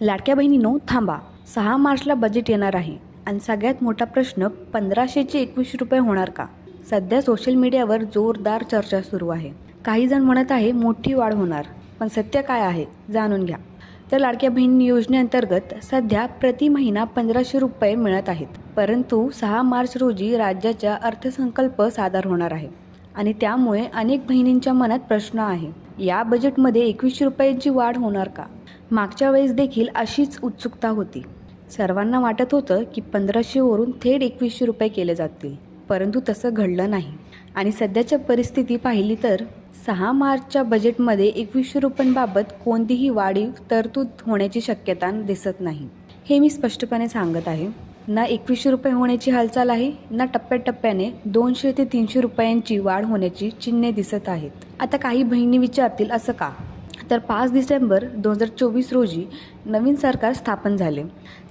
लाडक्या बहिणींनो थांबा, 6 मार्चला बजेट येणार आहे आणि सगळ्यात मोठा प्रश्न 1500चे 21 रुपये होणार का? सध्या सोशल मीडियावर जोरदार चर्चा सुरू आहे. काही जण म्हणत आहे मोठी वाढ होणार, पण सत्य काय आहे जाणून घ्या. तर लाडक्या बहिणी योजनेअंतर्गत सध्या प्रति महिना 1500 रुपये मिळत आहेत, परंतु 6 मार्च रोजी राज्याचा अर्थसंकल्प सादर होणार आहे आणि त्यामुळे अनेक बहिणींच्या मनात प्रश्न आहे, या बजेटमध्ये 21 रुपयांची वाढ होणार का? मागच्या वेळेस देखील अशीच उत्सुकता होती. सर्वांना वाटत होतं की 1500वरून थेट 2100 रुपये केले जातील, परंतु तसं घडलं नाही. आणि सध्याच्या परिस्थिती पाहिली तर 6 मार्चच्या बजेटमध्ये 2100 रुपयांबाबत कोणतीही वाढीव तरतूद होण्याची शक्यता दिसत नाही. हे मी स्पष्टपणे सांगत आहे. ना 2100 रुपये होण्याची हालचाल आहे, ना टप्प्याटप्प्याने 200 ते 300 रुपयांची वाढ होण्याची चिन्हे दिसत आहेत. आता काही बहिणी विचारतील असं का? तर 5 डिसेंबर 2024 रोजी नवीन सरकार स्थापन झाले.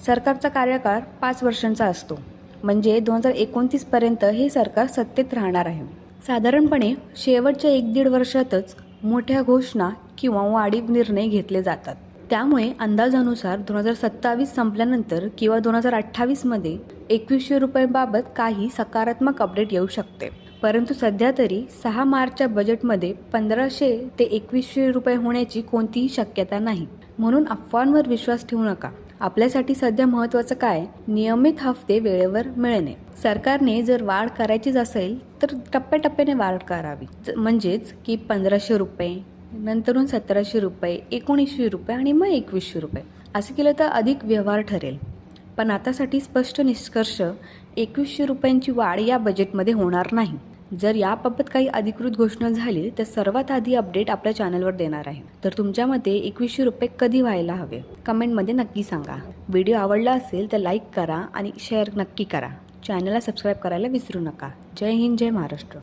सरकारचा कार्यकाळ 5 वर्षांचा असतो, म्हणजे 2029 पर्यंत हे सरकार सत्तेत राहणार आहे. साधारणपणे शेवटच्या 1-1.5 वर्षातच मोठ्या घोषणा किंवा वाढीव निर्णय घेतले जातात. त्यामुळे अंदाजानुसार 2027 संपल्यानंतर किंवा 2028मध्ये 2100 रुपयांबाबत काही सकारात्मक अपडेट येऊ शकते. परंतु सध्या तरी 6 मार्चच्या बजेटमध्ये 1500 ते 2100 रुपये होण्याची कोणतीही शक्यता नाही. म्हणून अफवांवर विश्वास ठेवू नका. आपल्यासाठी सध्या महत्त्वाचं काय? नियमित हफ्ते वेळेवर मिळणे. सरकारने जर वाढ करायचीच असेल तर टप्प्याटप्प्याने वाढ करावी. म्हणजेच की 1500 रुपये, नंतरून 1700 रुपये, 1900 रुपये आणि मग 2100 रुपये असं केलं तर अधिक व्यवहार ठरेल. पण आतासाठी स्पष्ट निष्कर्ष, 2100 रुपयांची वाढ या बजेटमध्ये होणार नाही. जर याबाबत काही अधिकृत घोषणा झाली तर सर्वात आधी अपडेट आपल्या चॅनलवर देणार आहे. तर तुमच्या मते 2100 रुपये कधी व्हायला हवे? कमेंटमध्ये नक्की सांगा. व्हिडिओ आवडला असेल तर लाईक करा आणि शेअर नक्की करा. चॅनलला सबस्क्राईब करायला विसरू नका. जय हिंद, जय महाराष्ट्र.